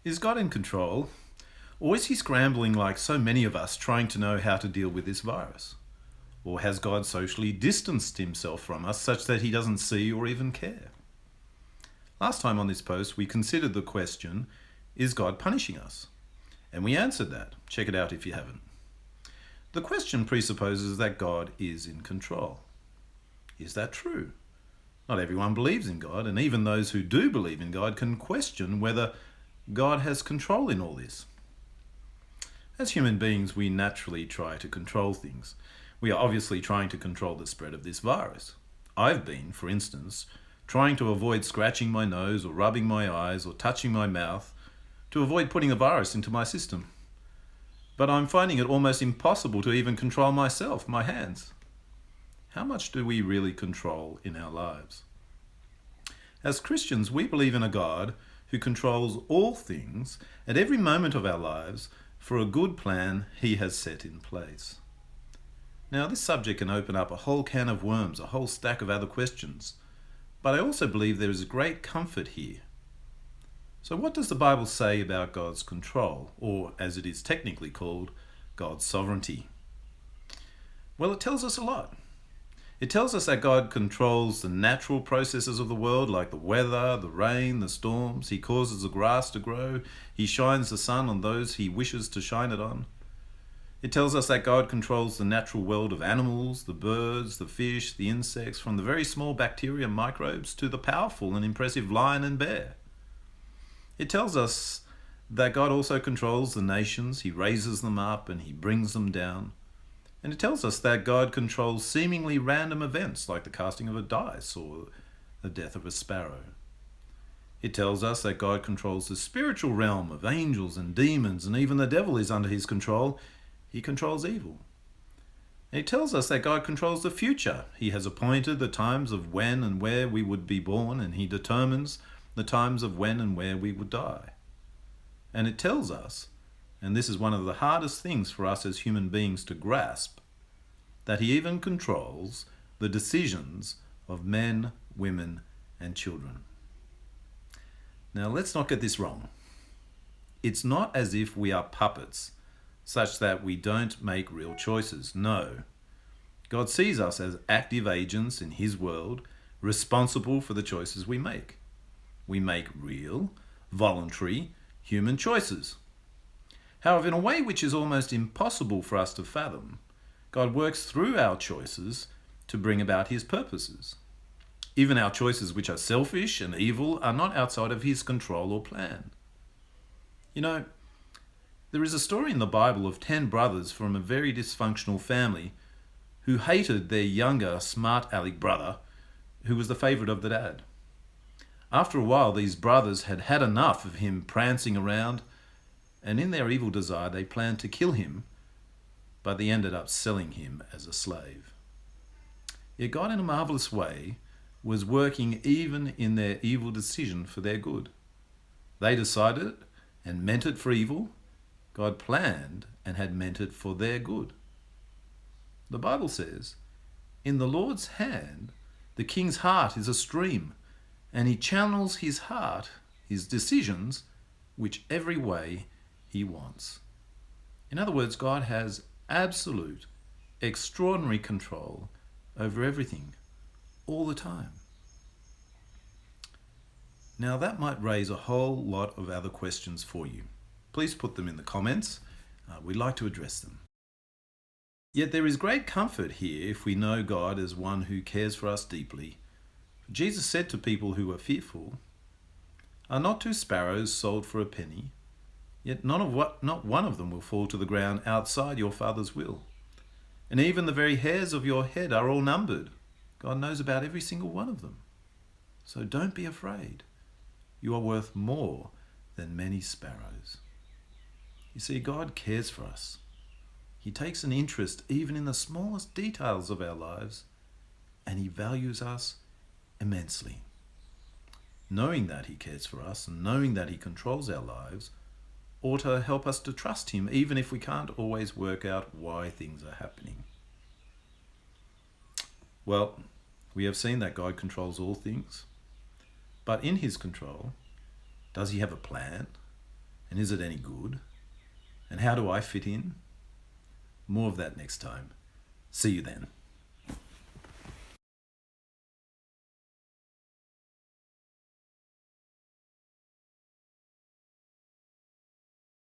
Is God in control? Or is he scrambling like so many of us trying to know how to deal with this virus? Or has God socially distanced himself from us such that he doesn't see or even care? Last time on this post, we considered the question, is God punishing us? And we answered that. Check it out if you haven't. The question presupposes that God is in control. Is that true? Not everyone believes in God, and even those who do believe in God can question whether God has control in all this. As human beings, we naturally try to control things. We are obviously trying to control the spread of this virus. I've been, for instance, trying to avoid scratching my nose or rubbing my eyes or touching my mouth to avoid putting the virus into my system. But I'm finding it almost impossible to even control myself, my hands. How much do we really control in our lives? As Christians, we believe in a God who controls all things at every moment of our lives for a good plan he has set in place. Now, this subject can open up a whole can of worms, a whole stack of other questions, but I also believe there is great comfort here. So what does the Bible say about God's control, or as it is technically called, God's sovereignty? Well, it tells us a lot. It tells us that God controls the natural processes of the world, like the weather, the rain, the storms. He causes the grass to grow. He shines the sun on those he wishes to shine it on. It tells us that God controls the natural world of animals, the birds, the fish, the insects, from the very small bacteria and microbes to the powerful and impressive lion and bear. It tells us that God also controls the nations. He raises them up and he brings them down. And it tells us that God controls seemingly random events like the casting of a dice or the death of a sparrow. It tells us that God controls the spiritual realm of angels and demons, and even the devil is under his control. He controls evil. And it tells us that God controls the future. He has appointed the times of when and where we would be born, and he determines the times of when and where we would die. And it tells us, and this is one of the hardest things for us as human beings to grasp, that he even controls the decisions of men, women, and children. Now, let's not get this wrong. It's not as if we are puppets, such that we don't make real choices. No. God sees us as active agents in his world, responsible for the choices we make. We make real, voluntary, human choices. However, in a way which is almost impossible for us to fathom, God works through our choices to bring about his purposes. Even our choices which are selfish and evil are not outside of his control or plan. You know, there is a story in the Bible of 10 brothers from a very dysfunctional family who hated their younger, smart aleck brother, who was the favorite of the dad. After a while, these brothers had had enough of him prancing around, and in their evil desire, they planned to kill him, but they ended up selling him as a slave. Yet God, in a marvelous way, was working even in their evil decision for their good. They decided it and meant it for evil. God planned and had meant it for their good. The Bible says, in the Lord's hand, the king's heart is a stream, and he channels his heart, his decisions, whichever way he wants. In other words, God has absolute, extraordinary control over everything, all the time. Now that might raise a whole lot of other questions for you. Please put them in the comments. We'd like to address them. Yet there is great comfort here if we know God as one who cares for us deeply. Jesus said to people who were fearful, "Are not 2 sparrows sold for a penny? Yet not one of them will fall to the ground outside your Father's will. And even the very hairs of your head are all numbered. God knows about every single one of them. So don't be afraid. You are worth more than many sparrows." You see, God cares for us. He takes an interest even in the smallest details of our lives, and he values us immensely. Knowing that he cares for us and knowing that he controls our lives ought to help us to trust him, even if we can't always work out why things are happening. Well, we have seen that God controls all things, but in his control, does he have a plan? And is it any good? And how do I fit in? More of that next time. See you then.